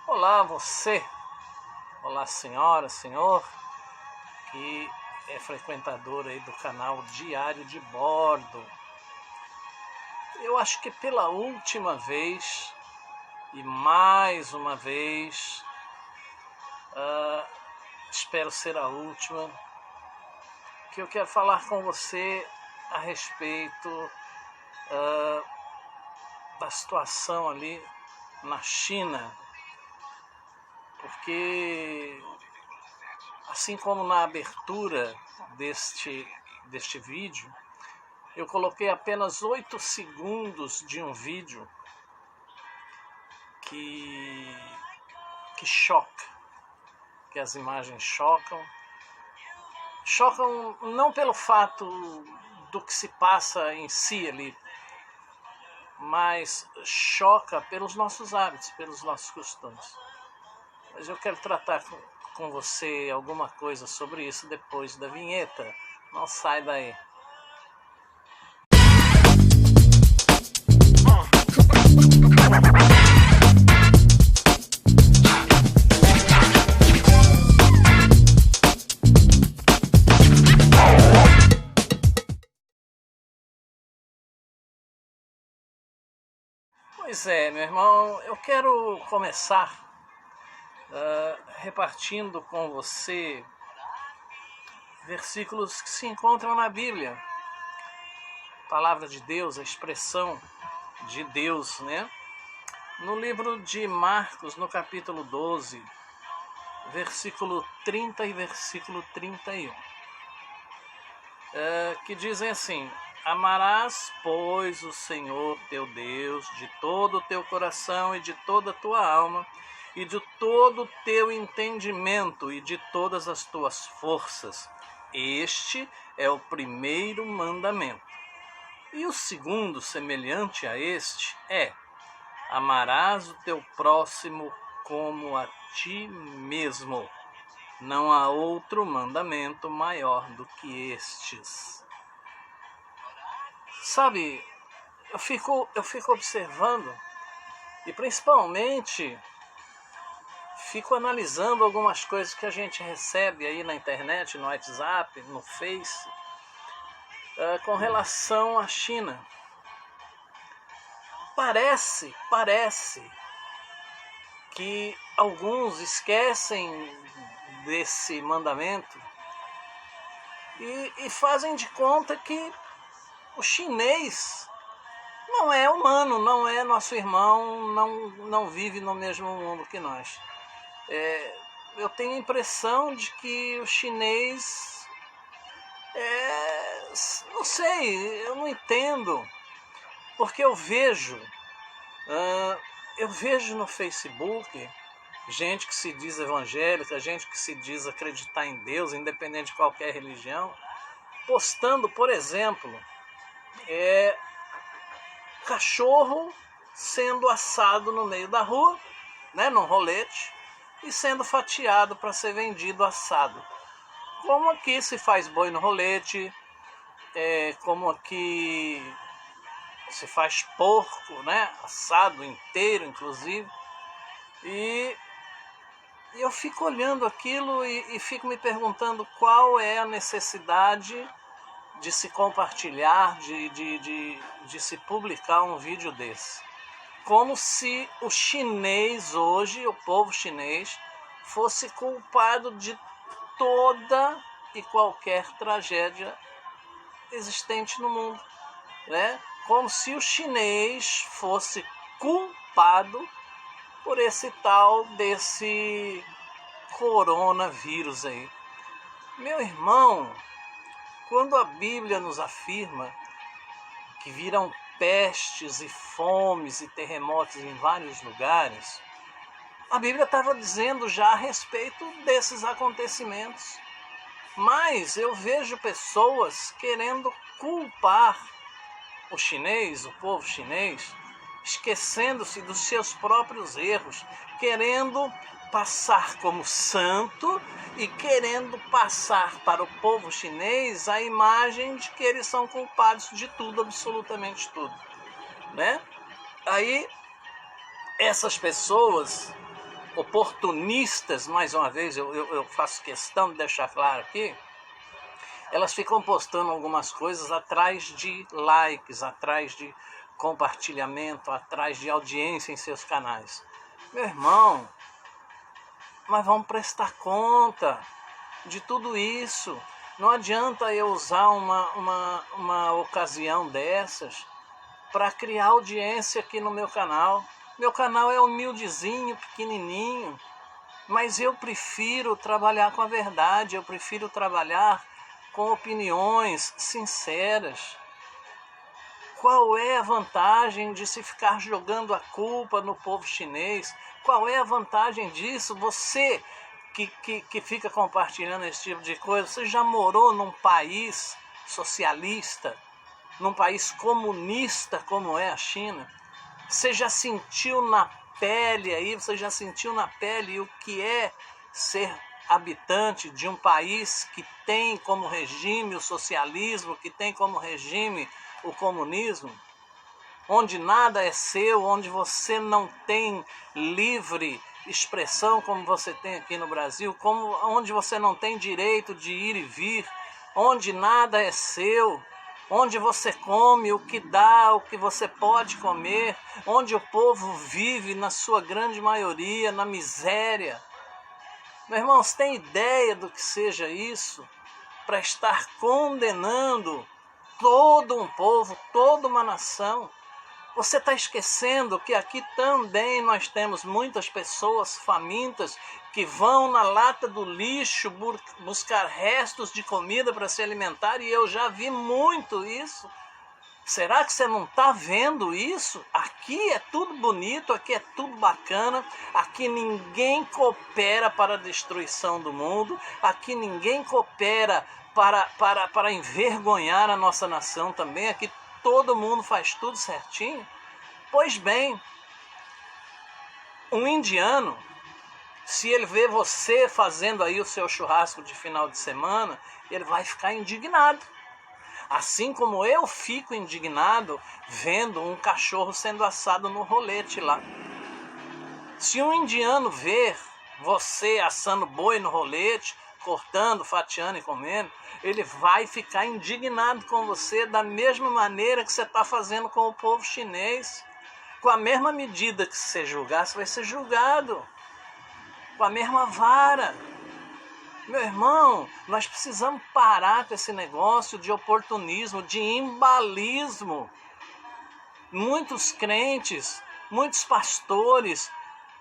Olá você, olá senhora, senhor, que é frequentador aí do canal Diário de Bordo. Eu acho que pela última vez e mais uma vez, espero ser a última, que eu quero falar com você a respeito da situação ali na China. Porque, assim como na abertura deste vídeo, eu coloquei apenas 8 segundos de um vídeo que choca, que as imagens chocam não pelo fato do que se passa em si ali, mas choca pelos nossos hábitos, pelos nossos costumes. Mas eu quero tratar com você alguma coisa sobre isso depois da vinheta. Não sai daí. Pois é, meu irmão, eu quero começar repartindo com você versículos que se encontram na Bíblia. A palavra de Deus, a expressão de Deus, né? No livro de Marcos, no capítulo 12, versículo 30 e versículo 31, que dizem assim: Amarás, pois, o Senhor teu Deus de todo o teu coração e de toda a tua alma, e de todo o teu entendimento e de todas as tuas forças. Este é o primeiro mandamento. E o segundo, semelhante a este, é: amarás o teu próximo como a ti mesmo. Não há outro mandamento maior do que estes. Sabe, eu fico observando e principalmente fico analisando algumas coisas que a gente recebe aí na internet, no WhatsApp, no Face, com relação à China. Parece que alguns esquecem desse mandamento e fazem de conta que o chinês não é humano, não é nosso irmão, não vive no mesmo mundo que nós. Eu tenho a impressão de que o chinês, não sei, eu não entendo, porque eu vejo no Facebook gente que se diz evangélica, gente que se diz acreditar em Deus, independente de qualquer religião, postando, por exemplo, cachorro sendo assado no meio da rua, né, num rolete, e sendo fatiado para ser vendido assado. Como aqui se faz boi no rolete, como aqui se faz porco, né, assado inteiro, inclusive. E eu fico olhando aquilo e fico me perguntando qual é a necessidade de se compartilhar, de se publicar um vídeo desse. Como se o chinês hoje, o povo chinês, fosse culpado de toda e qualquer tragédia existente no mundo, né? Como se o chinês fosse culpado por esse tal desse coronavírus aí. Meu irmão, quando a Bíblia nos afirma que virão pestes e fomes e terremotos em vários lugares, a Bíblia estava dizendo já a respeito desses acontecimentos. Mas eu vejo pessoas querendo culpar o chinês, o povo chinês, esquecendo-se dos seus próprios erros, querendo passar como santo e querendo passar para o povo chinês a imagem de que eles são culpados de tudo, absolutamente tudo, né? Aí essas pessoas oportunistas, mais uma vez, eu faço questão de deixar claro aqui, elas ficam postando algumas coisas atrás de likes, atrás de compartilhamento, atrás de audiência em seus canais. Meu irmão, mas vamos prestar conta de tudo isso. Não adianta eu usar uma ocasião dessas para criar audiência aqui no meu canal. Meu canal é humildezinho, pequenininho, mas eu prefiro trabalhar com a verdade, eu prefiro trabalhar com opiniões sinceras. Qual é a vantagem de se ficar jogando a culpa no povo chinês? Qual é a vantagem disso? Você que fica compartilhando esse tipo de coisa, você já morou num país socialista, num país comunista como é a China? Você já sentiu na pele aí, você já sentiu na pele o que é ser habitante de um país que tem como regime o socialismo, que tem como regime o comunismo, onde nada é seu, onde você não tem livre expressão como você tem aqui no Brasil, onde você não tem direito de ir e vir, onde nada é seu, onde você come o que dá, o que você pode comer, onde o povo vive, na sua grande maioria, na miséria. Meu irmão, você tem ideia do que seja isso? Para estar condenando todo um povo, toda uma nação. Você está esquecendo que aqui também nós temos muitas pessoas famintas que vão na lata do lixo buscar restos de comida para se alimentar, e eu já vi muito isso. Será que você não está vendo isso? Aqui é tudo bonito, aqui é tudo bacana, aqui ninguém coopera para a destruição do mundo, aqui ninguém coopera para envergonhar a nossa nação também, aqui todo mundo faz tudo certinho. Pois bem, um indiano, se ele vê você fazendo aí o seu churrasco de final de semana, ele vai ficar indignado. Assim como eu fico indignado vendo um cachorro sendo assado no rolete lá. Se um indiano ver você assando boi no rolete, cortando, fatiando e comendo, ele vai ficar indignado com você da mesma maneira que você está fazendo com o povo chinês. Com a mesma medida que você julgar, você vai ser julgado. Com a mesma vara. Meu irmão, nós precisamos parar com esse negócio de oportunismo, de embalismo. Muitos crentes, muitos pastores,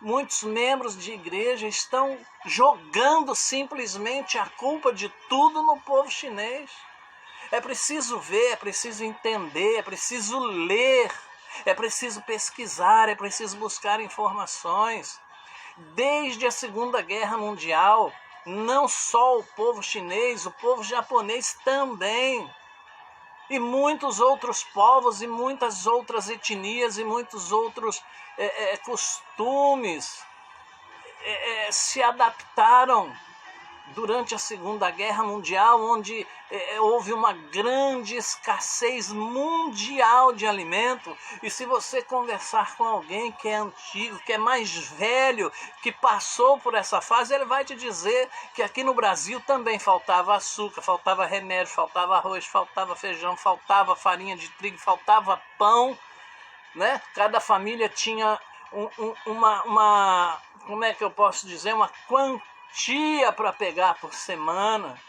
muitos membros de igreja estão jogando simplesmente a culpa de tudo no povo chinês. É preciso ver, é preciso entender, é preciso ler, é preciso pesquisar, é preciso buscar informações. Desde a Segunda Guerra Mundial, não só o povo chinês, o povo japonês também, e muitos outros povos, e muitas outras etnias, e muitos outros costumes se adaptaram durante a Segunda Guerra Mundial, onde houve uma grande escassez mundial de alimento. E se você conversar com alguém que é antigo, que é mais velho, que passou por essa fase, ele vai te dizer que aqui no Brasil também faltava açúcar, faltava remédio, faltava arroz, faltava feijão, faltava farinha de trigo, faltava pão, né? Cada família tinha uma como é que eu posso dizer, uma quantia para pegar por semana,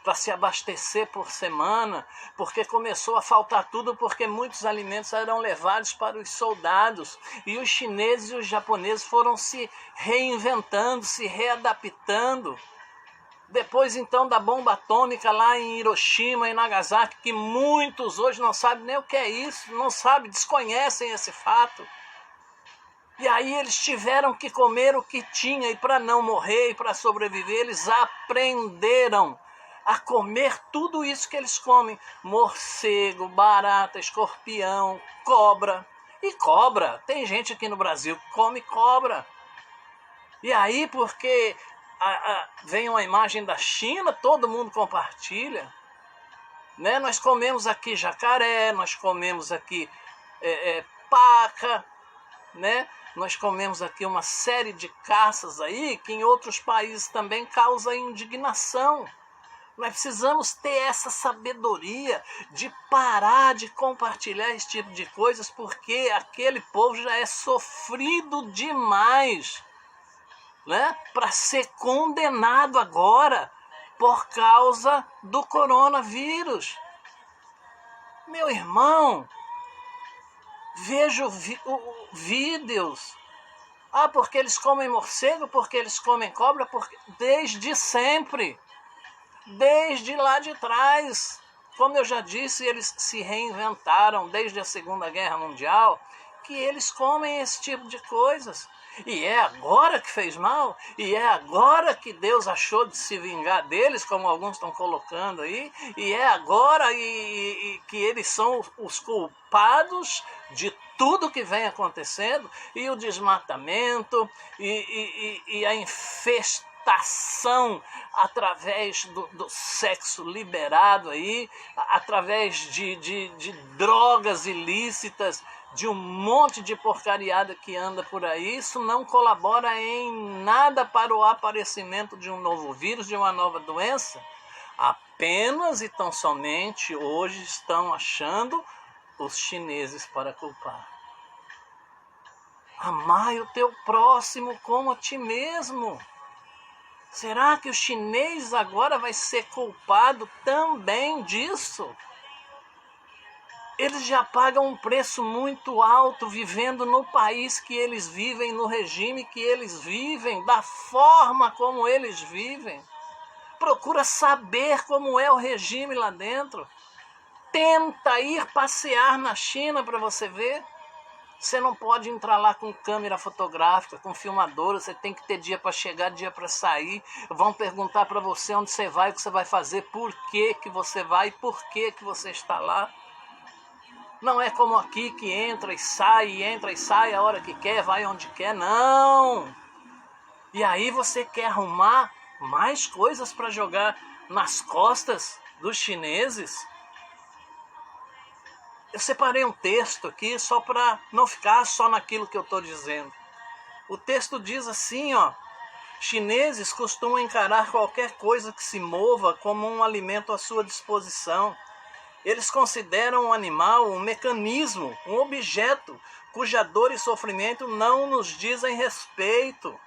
para se abastecer por semana, porque começou a faltar tudo, porque muitos alimentos eram levados para os soldados, e os chineses e os japoneses foram se reinventando, se readaptando. Depois então da bomba atômica lá em Hiroshima e Nagasaki, que muitos hoje não sabem nem o que é isso, não sabem, desconhecem esse fato. E aí eles tiveram que comer o que tinha, e para não morrer e para sobreviver, eles aprenderam a comer tudo isso que eles comem. Morcego, barata, escorpião, cobra. E cobra, tem gente aqui no Brasil que come cobra. E aí, porque vem uma imagem da China, todo mundo compartilha. Né? Nós comemos aqui jacaré, nós comemos aqui paca, né? Nós comemos aqui uma série de caças aí que em outros países também causa indignação. Nós precisamos ter essa sabedoria de parar de compartilhar esse tipo de coisas, porque aquele povo já é sofrido demais, né, para ser condenado agora por causa do coronavírus. Meu irmão, vejo vídeos. Ah, porque eles comem morcego, porque eles comem cobra, porque desde sempre. Desde lá de trás, como eu já disse, eles se reinventaram desde a Segunda Guerra Mundial, que eles comem esse tipo de coisas. E é agora que fez mal, e é agora que Deus achou de se vingar deles, como alguns estão colocando aí, e é agora que eles são os culpados de tudo que vem acontecendo, e o desmatamento, e a infestação através do sexo liberado aí, através de drogas ilícitas, de um monte de porcariada que anda por aí. Isso não colabora em nada para o aparecimento de um novo vírus, de uma nova doença. Apenas e tão somente hoje estão achando os chineses para culpar. Amai o teu próximo como a ti mesmo. Será que o chinês agora vai ser culpado também disso? Eles já pagam um preço muito alto vivendo no país que eles vivem, no regime que eles vivem, da forma como eles vivem. Procura saber como é o regime lá dentro. Tenta ir passear na China para você ver. Você não pode entrar lá com câmera fotográfica, com filmadora, você tem que ter dia para chegar, dia para sair. Vão perguntar para você onde você vai, o que você vai fazer, por que que você vai, por que que você está lá. Não é como aqui que entra e sai a hora que quer, vai onde quer, não. E aí você quer arrumar mais coisas para jogar nas costas dos chineses? Eu separei um texto aqui só para não ficar só naquilo que eu estou dizendo. O texto diz assim, ó: chineses costumam encarar qualquer coisa que se mova como um alimento à sua disposição. Eles consideram o animal um mecanismo, um objeto, cuja dor e sofrimento não nos dizem respeito.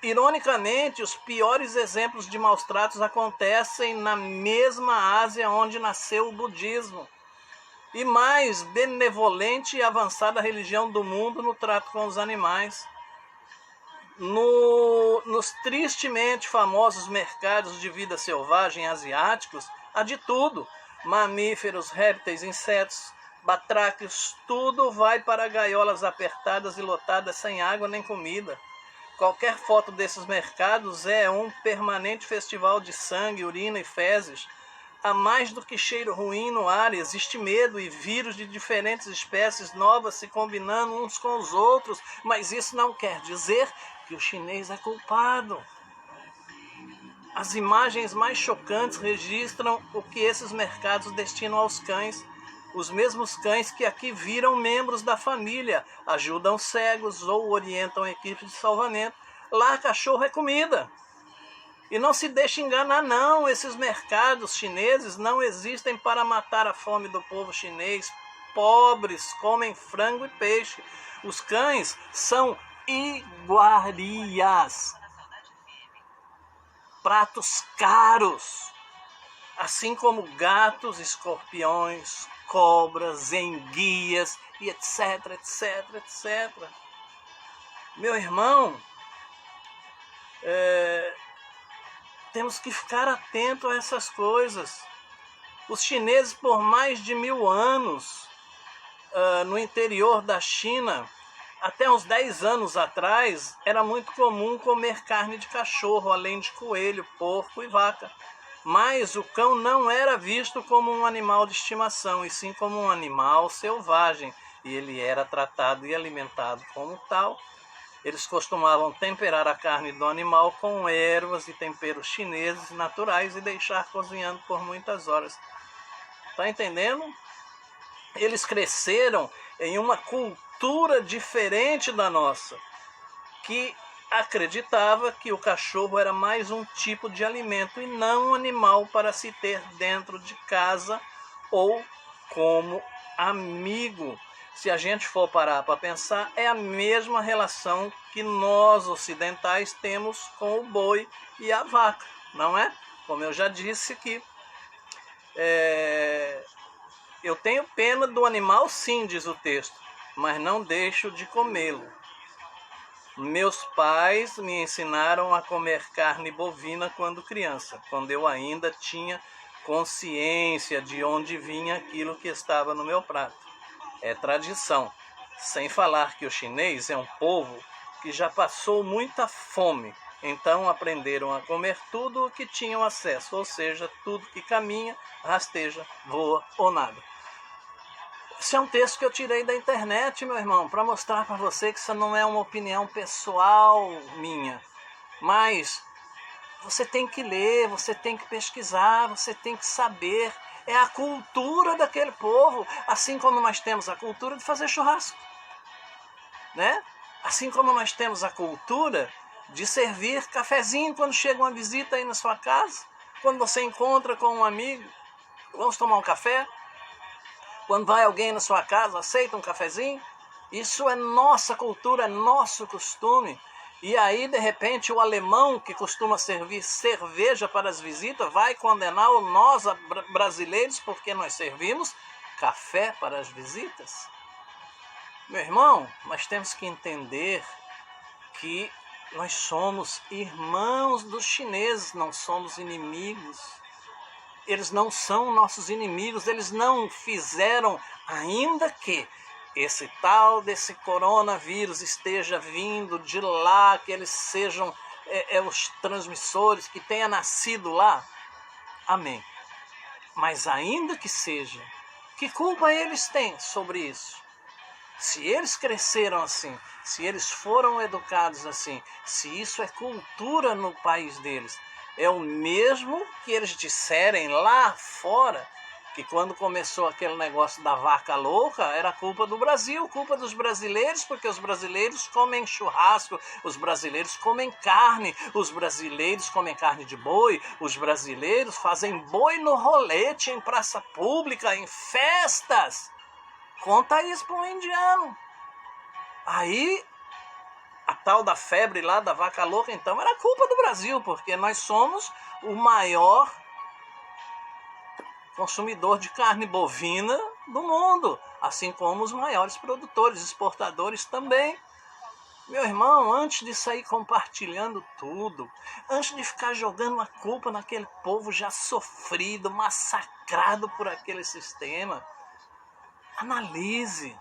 Ironicamente, os piores exemplos de maus tratos acontecem na mesma Ásia onde nasceu o budismo. E mais benevolente e avançada religião do mundo no trato com os animais. Nos tristemente famosos mercados de vida selvagem asiáticos, há de tudo. Mamíferos, répteis, insetos, batráquios, tudo vai para gaiolas apertadas e lotadas sem água nem comida. Qualquer foto desses mercados é um permanente festival de sangue, urina e fezes. Há mais do que cheiro ruim no ar, existe medo e vírus de diferentes espécies novas se combinando uns com os outros, mas isso não quer dizer que o chinês é culpado. As imagens mais chocantes registram o que esses mercados destinam aos cães. Os mesmos cães que aqui viram membros da família, ajudam cegos ou orientam equipes de salvamento. Lá cachorro é comida. E não se deixe enganar não, esses mercados chineses não existem para matar a fome do povo chinês. Pobres comem frango e peixe. Os cães são iguarias. Pratos caros. Assim como gatos, escorpiões, cobras, enguias e etc, etc, etc. Meu irmão, temos que ficar atento a essas coisas. Os chineses, por mais de 1000 anos, no interior da China, até uns 10 anos atrás, era muito comum comer carne de cachorro, além de coelho, porco e vaca. Mas o cão não era visto como um animal de estimação, e sim como um animal selvagem, e ele era tratado e alimentado como tal. Eles costumavam temperar a carne do animal com ervas e temperos chineses naturais e deixar cozinhando por muitas horas. Tá entendendo? Eles cresceram em uma cultura cultura diferente da nossa, que acreditava que o cachorro era mais um tipo de alimento e não um animal para se ter dentro de casa ou como amigo. Se a gente for parar para pensar, é a mesma relação que nós ocidentais temos com o boi e a vaca, não é? Como eu já disse aqui, eu tenho pena do animal, sim, diz o texto, mas não deixo de comê-lo. Meus pais me ensinaram a comer carne bovina quando criança, quando eu ainda tinha consciência de onde vinha aquilo que estava no meu prato. É tradição. Sem falar que o chinês é um povo que já passou muita fome, então aprenderam a comer tudo o que tinham acesso, ou seja, tudo que caminha, rasteja, voa ou nada. Esse é um texto que eu tirei da internet, meu irmão, para mostrar para você que isso não é uma opinião pessoal minha, mas você tem que ler, você tem que pesquisar, você tem que saber. É a cultura daquele povo, assim como nós temos a cultura de fazer churrasco, né? Assim como nós temos a cultura de servir cafezinho quando chega uma visita aí na sua casa, quando você encontra com um amigo, vamos tomar um café? Quando vai alguém na sua casa, aceita um cafezinho? Isso é nossa cultura, é nosso costume. E aí, de repente, o alemão que costuma servir cerveja para as visitas vai condenar nós brasileiros porque nós servimos café para as visitas? Meu irmão, nós temos que entender que nós somos irmãos dos chineses, não somos inimigos. Eles não são nossos inimigos, eles não fizeram, ainda que esse tal desse coronavírus esteja vindo de lá, que eles sejam os transmissores, que tenha nascido lá. Amém. Mas ainda que seja, que culpa eles têm sobre isso? Se eles cresceram assim, se eles foram educados assim, se isso é cultura no país deles, é o mesmo que eles disserem lá fora, que quando começou aquele negócio da vaca louca, era culpa do Brasil, culpa dos brasileiros, porque os brasileiros comem churrasco, os brasileiros comem carne, os brasileiros comem carne de boi, os brasileiros fazem boi no rolete, em praça pública, em festas. Conta isso para um indiano. Aí, a tal da febre lá da vaca louca, então, era culpa do Brasil, porque nós somos o maior consumidor de carne bovina do mundo, assim como os maiores produtores, exportadores também. Meu irmão, antes de sair compartilhando tudo, antes de ficar jogando a culpa naquele povo já sofrido, massacrado por aquele sistema, analise,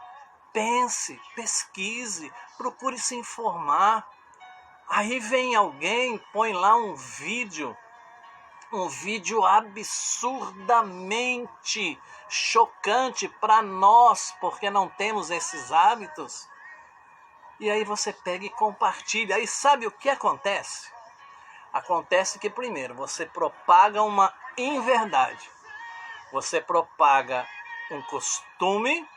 pense, pesquise, procure se informar. Aí vem alguém, põe lá um vídeo absurdamente chocante para nós, porque não temos esses hábitos. E aí você pega e compartilha. Aí sabe o que acontece? Acontece que primeiro você propaga uma inverdade. Você propaga um costume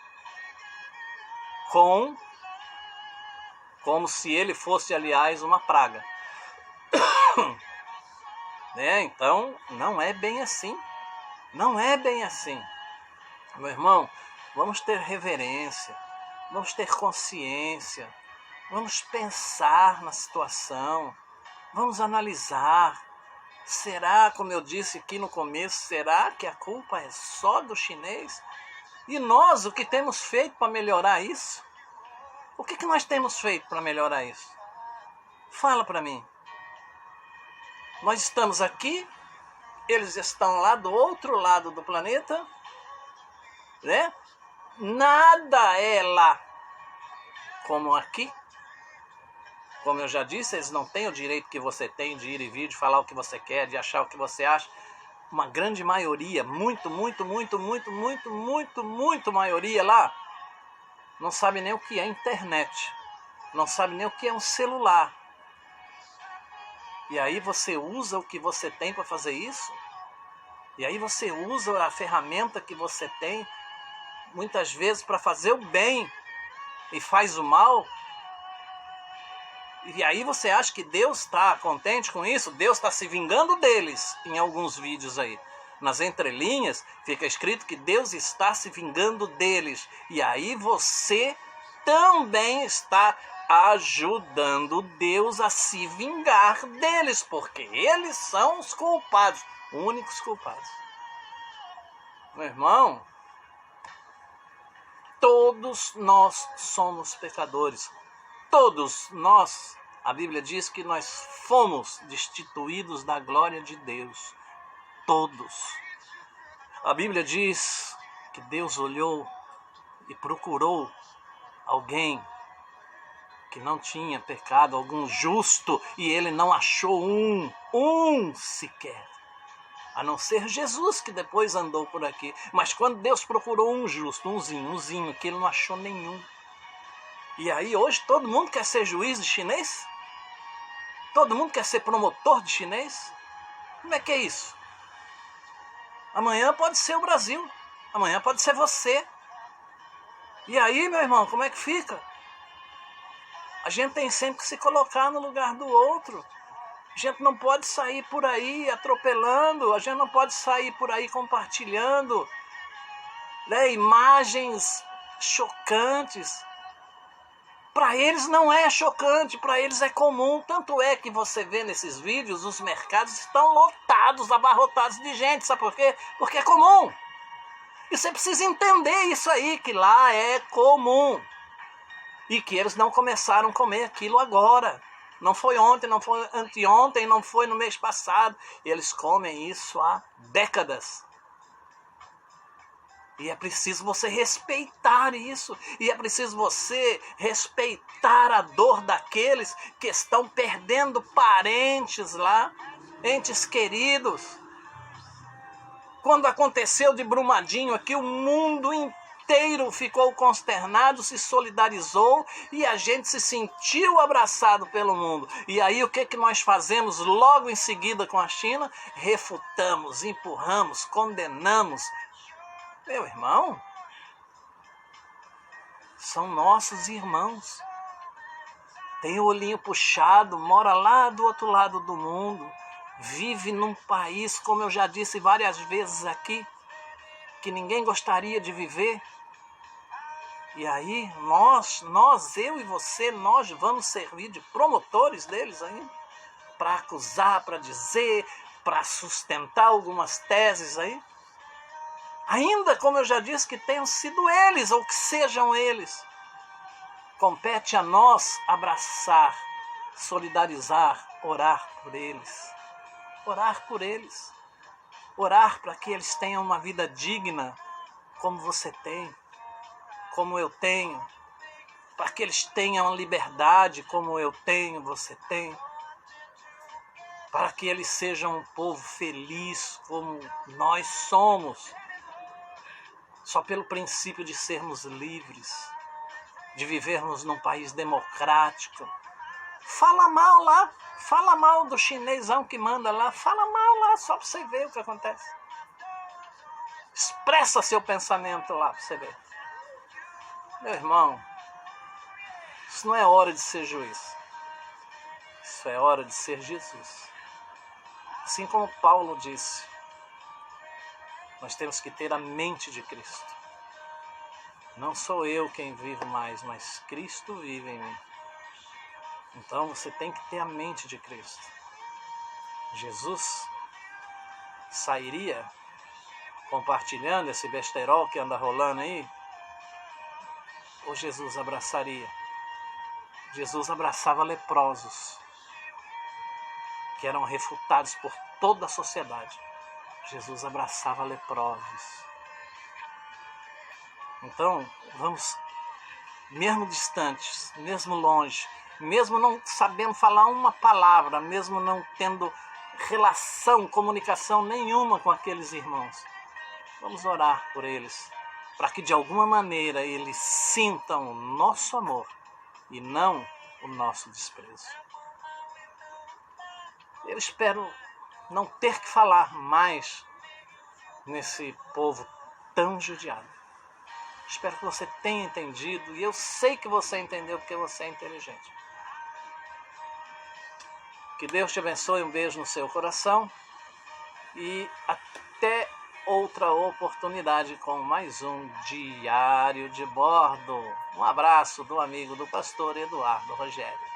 como se ele fosse, aliás, uma praga. Né? Então, não é bem assim. Não é bem assim. Meu irmão, vamos ter reverência, vamos ter consciência, vamos pensar na situação, vamos analisar. Será, como eu disse aqui no começo, será que a culpa é só do chinês? E nós, o que temos feito para melhorar isso? O que nós temos feito para melhorar isso? Fala para mim. Nós estamos aqui, eles estão lá do outro lado do planeta, né? Nada é lá como aqui. Como eu já disse, eles não têm o direito que você tem de ir e vir, de falar o que você quer, de achar o que você acha. Uma grande maioria, muito maioria lá, não sabe nem o que é internet, não sabe nem o que é um celular. E aí você usa o que você tem para fazer isso? E aí você usa a ferramenta que você tem, muitas vezes, para fazer o bem. e faz o mal, e aí você acha que Deus está contente com isso? Deus está se vingando deles em alguns vídeos aí. Nas entrelinhas fica escrito que Deus está se vingando deles. E aí você também está ajudando Deus a se vingar deles, porque eles são os culpados, únicos culpados. Meu irmão, todos nós somos pecadores. Todos nós, a Bíblia diz que nós fomos destituídos da glória de Deus. Todos. A Bíblia diz que Deus olhou e procurou alguém que não tinha pecado, algum justo, e ele não achou um sequer. A não ser Jesus, que depois andou por aqui. Mas quando Deus procurou um justo, umzinho, que ele não achou nenhum. E aí hoje todo mundo quer ser juiz de chinês? Todo mundo quer ser promotor de chinês? Como é que é isso? Amanhã pode ser o Brasil. Amanhã pode ser você. E aí, meu irmão, como é que fica? A gente tem sempre que se colocar no lugar do outro. A gente não pode sair por aí atropelando. A gente não pode sair por aí compartilhando, né, imagens chocantes. Para eles não é chocante, para eles é comum. Tanto é que você vê nesses vídeos, os mercados estão lotados, abarrotados de gente. Sabe por quê? Porque é comum. E você precisa entender isso aí, que lá é comum. E que eles não começaram a comer aquilo agora. Não foi ontem, não foi anteontem, não foi no mês passado. Eles comem isso há décadas. E é preciso você respeitar isso. E é preciso você respeitar a dor daqueles que estão perdendo parentes lá, entes queridos. Quando aconteceu de Brumadinho aqui, o mundo inteiro ficou consternado, se solidarizou e a gente se sentiu abraçado pelo mundo. E aí o que nós fazemos logo em seguida com a China? Refutamos, empurramos, condenamos. Meu irmão, são nossos irmãos. Tem o olhinho puxado, mora lá do outro lado do mundo, vive num país, como eu já disse várias vezes aqui, que ninguém gostaria de viver. E aí, eu e você, nós vamos servir de promotores deles ainda, para acusar, para dizer, para sustentar algumas teses aí. Ainda, como eu já disse, que tenham sido eles ou que sejam eles. Compete a nós abraçar, solidarizar, orar por eles. Orar por eles. Orar para que eles tenham uma vida digna, como você tem, como eu tenho. Para que eles tenham liberdade, como eu tenho, você tem. Para que eles sejam um povo feliz, como nós somos. Só pelo princípio de sermos livres, de vivermos num país democrático. Fala mal lá, fala mal do chinesão que manda lá, fala mal lá, só para você ver o que acontece. Expressa seu pensamento lá para você ver. Meu irmão, isso não é hora de ser juiz. Isso é hora de ser Jesus. Assim como Paulo disse, nós temos que ter a mente de Cristo. Não sou eu quem vivo mais, mas Cristo vive em mim. Então você tem que ter a mente de Cristo. Jesus sairia compartilhando esse besterol que anda rolando aí? Ou Jesus abraçaria? Jesus abraçava leprosos, que eram refutados por toda a sociedade. Jesus abraçava leprosos. Então, vamos, mesmo distantes, mesmo longe, mesmo não sabendo falar uma palavra, mesmo não tendo relação, comunicação nenhuma com aqueles irmãos, vamos orar por eles, para que de alguma maneira eles sintam o nosso amor e não o nosso desprezo. Eu espero não ter que falar mais nesse povo tão judiado. Espero que você tenha entendido, e eu sei que você entendeu porque você é inteligente. Que Deus te abençoe, um beijo no seu coração e até outra oportunidade com mais um Diário de Bordo. Um abraço do amigo do pastor Eduardo Rogério.